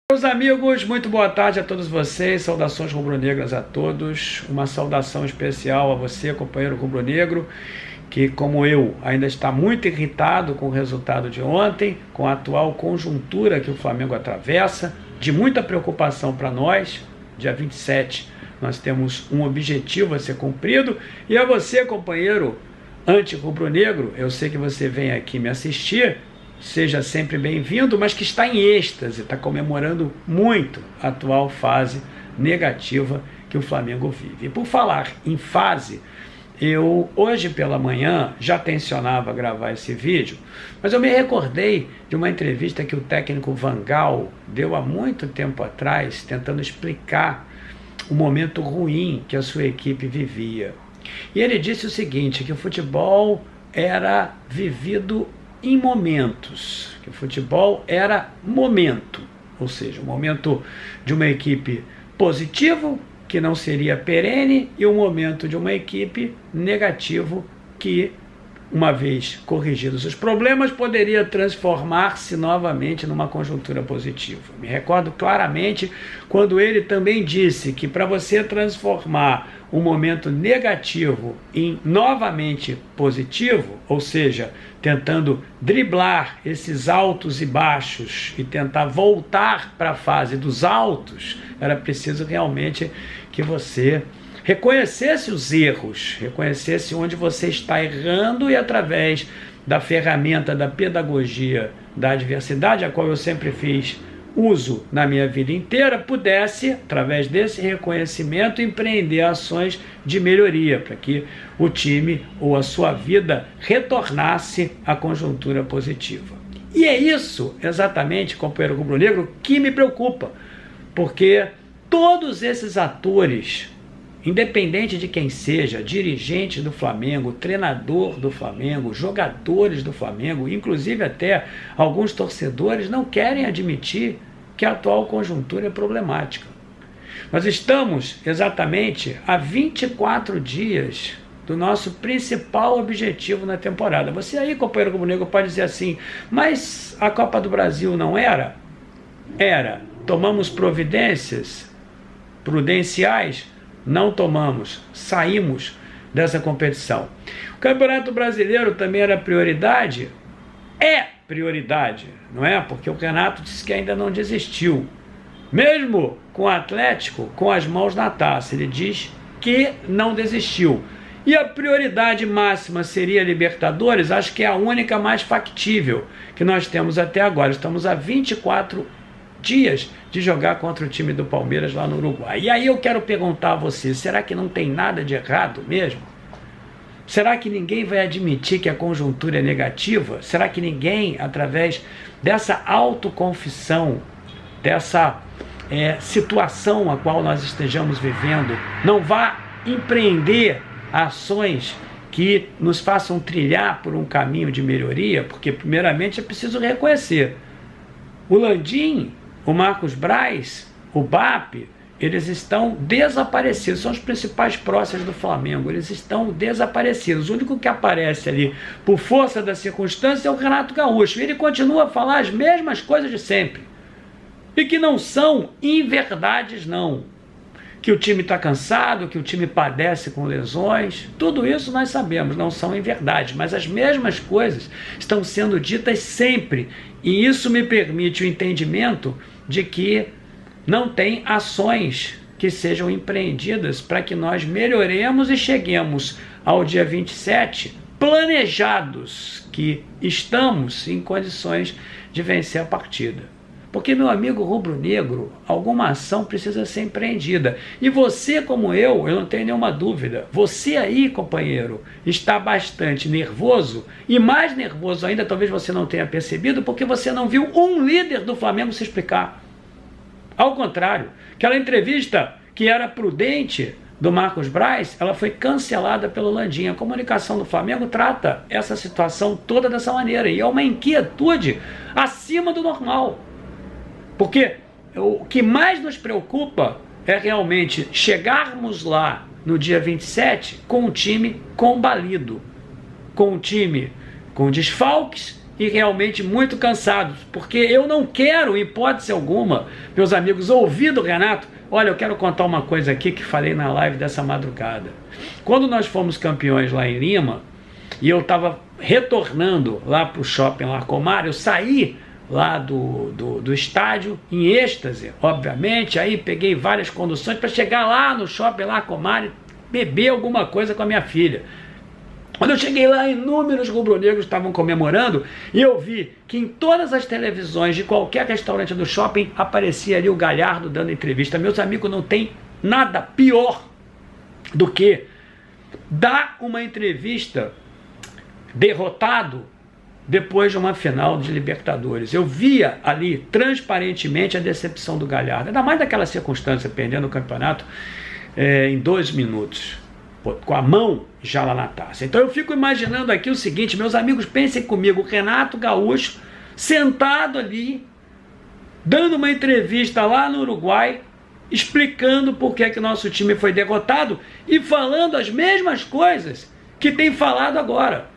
Meus amigos, muito boa tarde a todos vocês, saudações rubro-negras a todos, uma saudação especial a você, companheiro rubro-negro, que como eu ainda está muito irritado com o resultado de ontem, com a atual conjuntura que o Flamengo atravessa, de muita preocupação para nós. Dia 27 nós temos um objetivo a ser cumprido, e a você, companheiro anti-rubro-negro, eu sei que você vem aqui me assistir, seja sempre bem-vindo, mas que está em êxtase, está comemorando muito a atual fase negativa que o Flamengo vive. E por falar em fase, eu hoje pela manhã já tencionava gravar esse vídeo, mas eu me recordei de uma entrevista que o técnico Van Gaal deu há muito tempo atrás, tentando explicar o momento ruim que a sua equipe vivia. E ele disse o seguinte, que o futebol era vivido em momentos, que o futebol era momento, ou seja, um momento de uma equipe positivo, que não seria perene, e um momento de uma equipe negativo, que, uma vez corrigidos os problemas, poderia transformar-se novamente numa conjuntura positiva. Me recordo claramente quando ele também disse que para você transformar um momento negativo em novamente positivo, ou seja, tentando driblar esses altos e baixos e tentar voltar para a fase dos altos, era preciso realmente que você reconhecesse os erros, reconhecesse onde você está errando, e através da ferramenta da pedagogia da adversidade, a qual eu sempre fiz uso na minha vida inteira, pudesse, através desse reconhecimento, empreender ações de melhoria, para que o time ou a sua vida retornasse à conjuntura positiva. E é isso, exatamente, companheiro rubro-negro, que me preocupa, porque todos esses atores, independente de quem seja, dirigente do Flamengo, treinador do Flamengo, jogadores do Flamengo, inclusive até alguns torcedores, não querem admitir que a atual conjuntura é problemática. Nós estamos exatamente a 24 dias do nosso principal objetivo na temporada. Você aí, companheiro rubro-negro, pode dizer assim, mas a Copa do Brasil não era? Era. Tomamos providências prudenciais? Não tomamos, saímos dessa competição. O Campeonato Brasileiro também era prioridade? É prioridade, não é? Porque o Renato disse que ainda não desistiu. Mesmo com o Atlético com as mãos na taça, ele diz que não desistiu. E a prioridade máxima seria a Libertadores? Acho que é a única mais factível que nós temos até agora. Estamos a 24 dias de jogar contra o time do Palmeiras lá no Uruguai. E aí eu quero perguntar a você, será que não tem nada de errado mesmo? Será que ninguém vai admitir que a conjuntura é negativa? Será que ninguém, através dessa autoconfissão, dessa situação a qual nós estejamos vivendo, não vai empreender ações que nos façam trilhar por um caminho de melhoria? Porque primeiramente é preciso reconhecer, o Landim, o Marcos Braz, o BAP, eles estão desaparecidos, são os principais próceres do Flamengo, eles estão desaparecidos. O único que aparece ali por força da circunstância é o Renato Gaúcho, e ele continua a falar as mesmas coisas de sempre, e que não são inverdades não, que o time está cansado, que o time padece com lesões, tudo isso nós sabemos, não são inverdades, mas as mesmas coisas estão sendo ditas sempre, e isso me permite o entendimento de que não tem ações que sejam empreendidas para que nós melhoremos e cheguemos ao dia 27 planejados, que estamos em condições de vencer a partida. Porque, meu amigo rubro-negro, alguma ação precisa ser empreendida. E você, como eu não tenho nenhuma dúvida, você aí, companheiro, está bastante nervoso, e mais nervoso ainda, talvez você não tenha percebido, porque você não viu um líder do Flamengo se explicar. Ao contrário, aquela entrevista que era prudente do Marcos Braz, ela foi cancelada pelo Landim. A comunicação do Flamengo trata essa situação toda dessa maneira, e é uma inquietude acima do normal. Porque o que mais nos preocupa é realmente chegarmos lá no dia 27 com o time combalido, com o time com desfalques e realmente muito cansados, porque eu não quero, em hipótese alguma, meus amigos, ouvir do Renato. Olha, eu quero contar uma coisa aqui que falei na live dessa madrugada. Quando nós fomos campeões lá em Lima, e eu estava retornando lá para o shopping Larcomar, eu saí lá do estádio em êxtase, obviamente, aí peguei várias conduções para chegar lá no shopping Larcomar e beber alguma coisa com a minha filha. Quando eu cheguei lá, inúmeros rubro-negros estavam comemorando e eu vi que em todas as televisões de qualquer restaurante do shopping aparecia ali o Galhardo dando entrevista. Meus amigos, não tem nada pior do que dar uma entrevista derrotado depois de uma final de Libertadores. Eu via ali transparentemente a decepção do Galhardo, ainda mais daquela circunstância, perdendo o campeonato em 2 minutos, com a mão já lá na taça. Então eu fico imaginando aqui o seguinte, meus amigos, pensem comigo, o Renato Gaúcho sentado ali, dando uma entrevista lá no Uruguai, explicando por que o nosso time foi derrotado e falando as mesmas coisas que tem falado agora,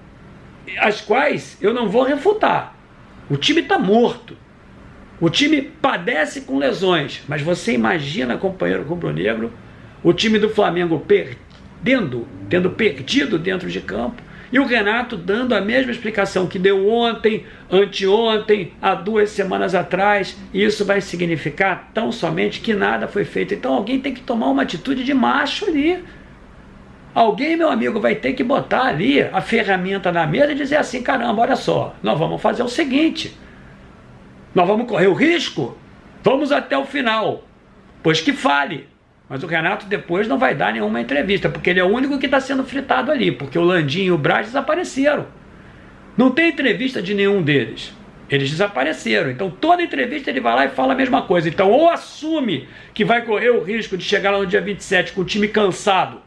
as quais eu não vou refutar. O time está morto, o time padece com lesões, mas você imagina, companheiro rubro-negro, o time do Flamengo tendo perdido dentro de campo, e o Renato dando a mesma explicação que deu ontem, anteontem, há 2 semanas atrás. E isso vai significar tão somente que nada foi feito. Então alguém tem que tomar uma atitude de macho ali. Alguém, meu amigo, vai ter que botar ali a ferramenta na mesa e dizer assim, caramba, olha só, nós vamos fazer o seguinte, nós vamos correr o risco, vamos até o final, pois que fale. Mas o Renato depois não vai dar nenhuma entrevista, porque ele é o único que está sendo fritado ali, porque o Landim e o Braz desapareceram. Não tem entrevista de nenhum deles. Eles desapareceram. Então toda entrevista ele vai lá e fala a mesma coisa. Então ou assume que vai correr o risco de chegar lá no dia 27 com o time cansado,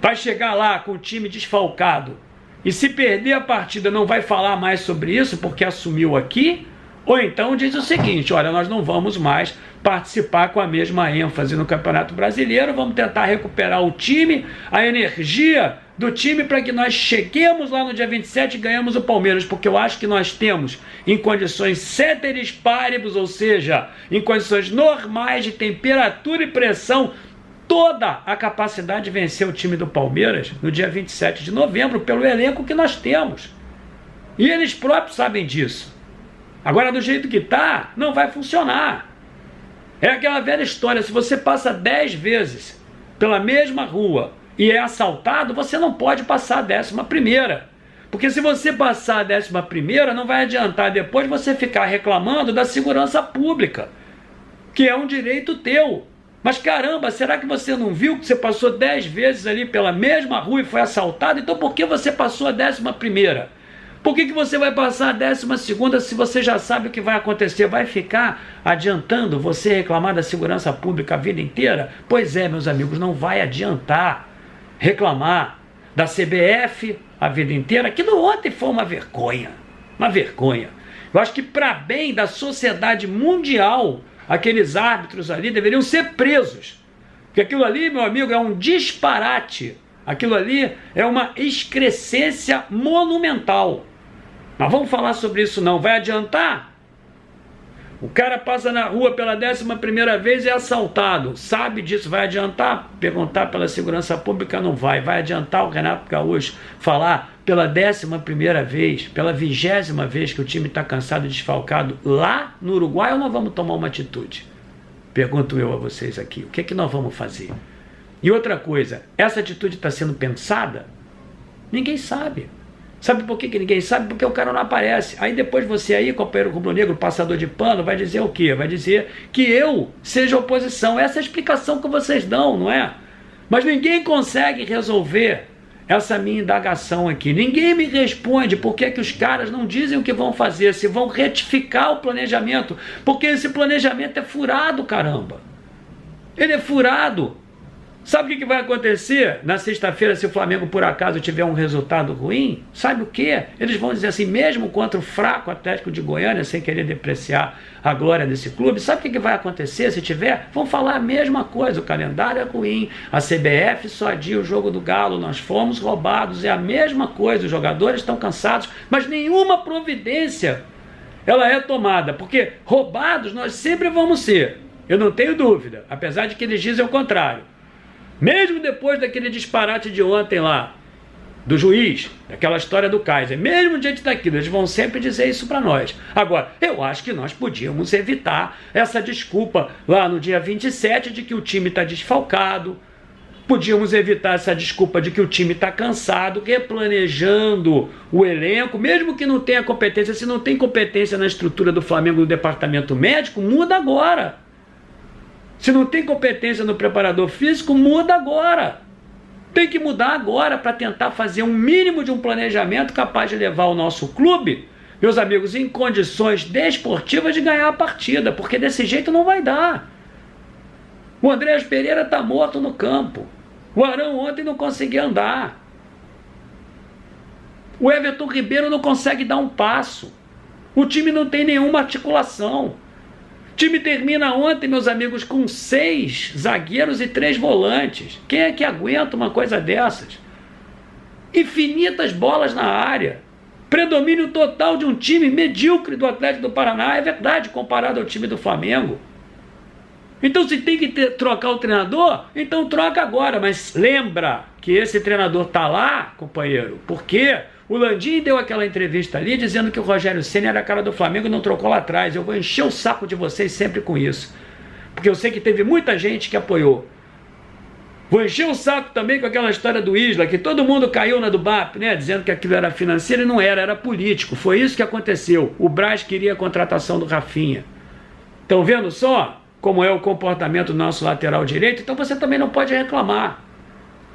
vai chegar lá com o time desfalcado, e se perder a partida não vai falar mais sobre isso porque assumiu aqui, ou então diz o seguinte, olha, nós não vamos mais participar com a mesma ênfase no Campeonato Brasileiro, vamos tentar recuperar o time, a energia do time para que nós cheguemos lá no dia 27 e ganhamos o Palmeiras, porque eu acho que nós temos, em condições ceteris paribus, ou seja, em condições normais de temperatura e pressão, toda a capacidade de vencer o time do Palmeiras no dia 27 de novembro, pelo elenco que nós temos. E eles próprios sabem disso. Agora, do jeito que está, não vai funcionar. É aquela velha história, se você passa 10 vezes pela mesma rua e é assaltado, você não pode passar a 11ª. Porque se você passar a 11ª, não vai adiantar depois você ficar reclamando da segurança pública, que é um direito teu. Mas caramba, será que você não viu que você passou 10 vezes ali pela mesma rua e foi assaltado? Então por que você passou a 11ª? Por que você vai passar a 12ª se você já sabe o que vai acontecer? Vai ficar adiantando você reclamar da segurança pública a vida inteira? Pois é, meus amigos, não vai adiantar reclamar da CBF a vida inteira. Aquilo ontem foi uma vergonha. Uma vergonha. Eu acho que para bem da sociedade mundial, aqueles árbitros ali deveriam ser presos. Porque aquilo ali, meu amigo, é um disparate. Aquilo ali é uma excrescência monumental. Mas vamos falar sobre isso não. Vai adiantar? O cara passa na rua pela 11ª vez e é assaltado. Sabe disso? Vai adiantar? Perguntar pela segurança pública não vai. Vai adiantar o Renato Gaúcho falar pela 11ª vez, pela 20ª vez que o time está cansado e desfalcado lá no Uruguai, ou nós vamos tomar uma atitude? Pergunto eu a vocês aqui. O que é que nós vamos fazer? E outra coisa, essa atitude está sendo pensada? Ninguém sabe. Sabe por que ninguém sabe? Porque o cara não aparece. Aí depois você aí, companheiro rubro-negro, passador de pano, vai dizer o quê? Vai dizer que eu seja oposição. Essa é a explicação que vocês dão, não é? Mas ninguém consegue resolver essa minha indagação aqui. Ninguém me responde por que os caras não dizem o que vão fazer, se vão retificar o planejamento. Porque esse planejamento é furado, caramba. Ele é furado. Sabe o que vai acontecer na sexta-feira se o Flamengo por acaso tiver um resultado ruim? Sabe o que? Eles vão dizer assim, mesmo contra o fraco Atlético de Goiânia, sem querer depreciar a glória desse clube, sabe o que vai acontecer se tiver? Vão falar a mesma coisa, o calendário é ruim, a CBF só adia o jogo do Galo, nós fomos roubados, é a mesma coisa, os jogadores estão cansados, mas nenhuma providência ela é tomada, porque roubados nós sempre vamos ser, eu não tenho dúvida, apesar de que eles dizem o contrário. Mesmo depois daquele disparate de ontem lá, do juiz, daquela história do Kaiser, mesmo diante daquilo, eles vão sempre dizer isso para nós. Agora, eu acho que nós podíamos evitar essa desculpa lá no dia 27 de que o time está desfalcado, podíamos evitar essa desculpa de que o time está cansado, replanejando o elenco, mesmo que não tenha competência, se não tem competência na estrutura do Flamengo no departamento médico, muda agora. Se não tem competência no preparador físico, muda agora. Tem que mudar agora para tentar fazer um mínimo de um planejamento capaz de levar o nosso clube, meus amigos, em condições desportivas de ganhar a partida, porque desse jeito não vai dar. O Andréas Pereira está morto no campo. O Arão ontem não conseguia andar. O Everton Ribeiro não consegue dar um passo. O time não tem nenhuma articulação. O time termina ontem, meus amigos, com 6 zagueiros e 3 volantes. Quem é que aguenta uma coisa dessas? Infinitas bolas na área. Predomínio total de um time medíocre do Atlético do Paraná, é verdade, comparado ao time do Flamengo. Então, se tem que trocar o treinador, então troca agora. Mas lembra que esse treinador está lá, companheiro, porque o Landim deu aquela entrevista ali dizendo que o Rogério Ceni era a cara do Flamengo e não trocou lá atrás. Eu vou encher o saco de vocês sempre com isso, porque eu sei que teve muita gente que apoiou. Vou encher o saco também com aquela história do Isla, que todo mundo caiu na do BAP, né? Dizendo que aquilo era financeiro e não era, era político. Foi isso que aconteceu. O Braz queria a contratação do Rafinha. Estão vendo só como é o comportamento do nosso lateral direito? Então você também não pode reclamar.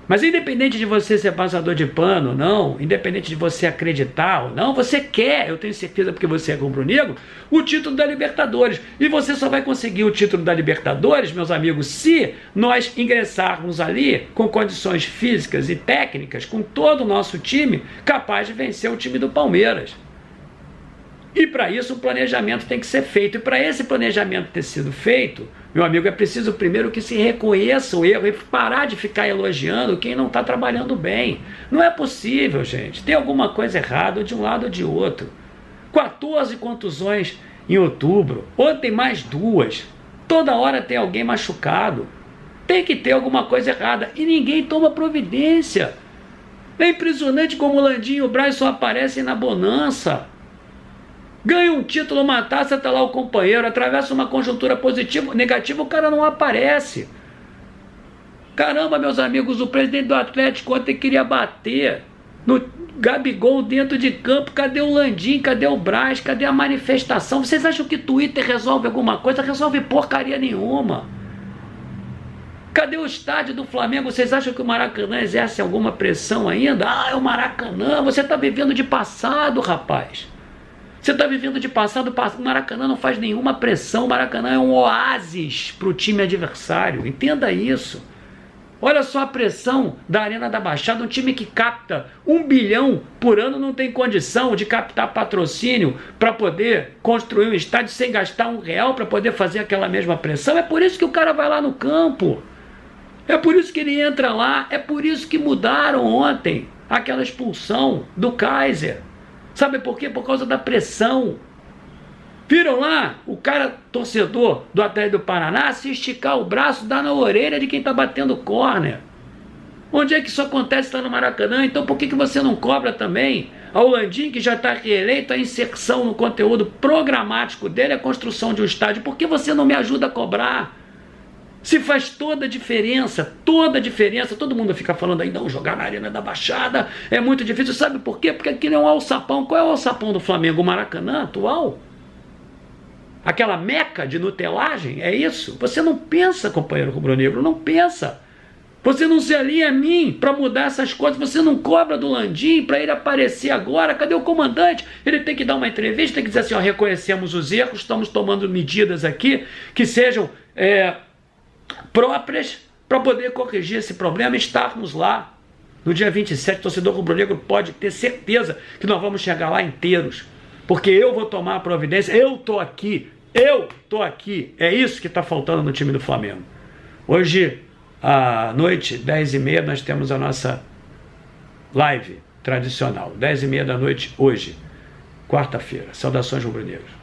Mas independente de você ser passador de pano ou não, independente de você acreditar ou não, você quer, eu tenho certeza porque você é rubro-negro, o título da Libertadores. E você só vai conseguir o título da Libertadores, meus amigos, se nós ingressarmos ali com condições físicas e técnicas, com todo o nosso time capaz de vencer o time do Palmeiras. E para isso o planejamento tem que ser feito. E para esse planejamento ter sido feito, meu amigo, é preciso primeiro que se reconheça o erro e parar de ficar elogiando quem não está trabalhando bem. Não é possível, gente. Tem alguma coisa errada de um lado ou de outro. 14 contusões em outubro. Ontem mais 2. Toda hora tem alguém machucado. Tem que ter alguma coisa errada. E ninguém toma providência. É impressionante como o Landim e o Braz só aparecem na bonança. Ganha um título, uma taça, está lá o companheiro, atravessa uma conjuntura positiva, negativa, o cara não aparece. Caramba, meus amigos, o presidente do Atlético ontem queria bater no Gabigol dentro de campo. Cadê o Landim? Cadê o Braz? Cadê a manifestação? Vocês acham que Twitter resolve alguma coisa? Resolve porcaria nenhuma. Cadê o estádio do Flamengo? Vocês acham que o Maracanã exerce alguma pressão ainda? Ah, é o Maracanã. Você está vivendo de passado, rapaz. Você está vivendo de passado, o Maracanã não faz nenhuma pressão, o Maracanã é um oásis para o time adversário, entenda isso. Olha só a pressão da Arena da Baixada, um time que capta 1 bilhão por ano não tem condição de captar patrocínio para poder construir um estádio sem gastar R$1 para poder fazer aquela mesma pressão. É por isso que o cara vai lá no campo, é por isso que ele entra lá, é por isso que mudaram ontem aquela expulsão do Kaiser. Sabe por quê? Por causa da pressão. Viram lá o cara, torcedor do Atlético do Paraná, se esticar o braço, dá na orelha de quem está batendo córner. Onde é que isso acontece? Está no Maracanã. Então por que você não cobra também ao Landim, que já está reeleito, a inserção no conteúdo programático dele, a construção de um estádio? Por que você não me ajuda a cobrar? Se faz toda a diferença, todo mundo fica falando aí, não, jogar na Arena da Baixada é muito difícil, sabe por quê? Porque aquilo é um alçapão. Qual é o alçapão do Flamengo? O Maracanã atual? Aquela meca de nutelagem, é isso? Você não pensa, companheiro rubro-negro, não pensa. Você não se alinha a mim para mudar essas coisas, você não cobra do Landim para ele aparecer agora. Cadê o comandante? Ele tem que dar uma entrevista, tem que dizer assim, ó, reconhecemos os erros, estamos tomando medidas aqui que sejam próprias para poder corrigir esse problema e estarmos lá. No dia 27, o torcedor rubro-negro pode ter certeza que nós vamos chegar lá inteiros, porque eu vou tomar a providência, eu estou aqui, é isso que está faltando no time do Flamengo. Hoje, à noite, 10h30, nós temos a nossa live tradicional, 10h30 da noite hoje, quarta-feira. Saudações rubro-negras.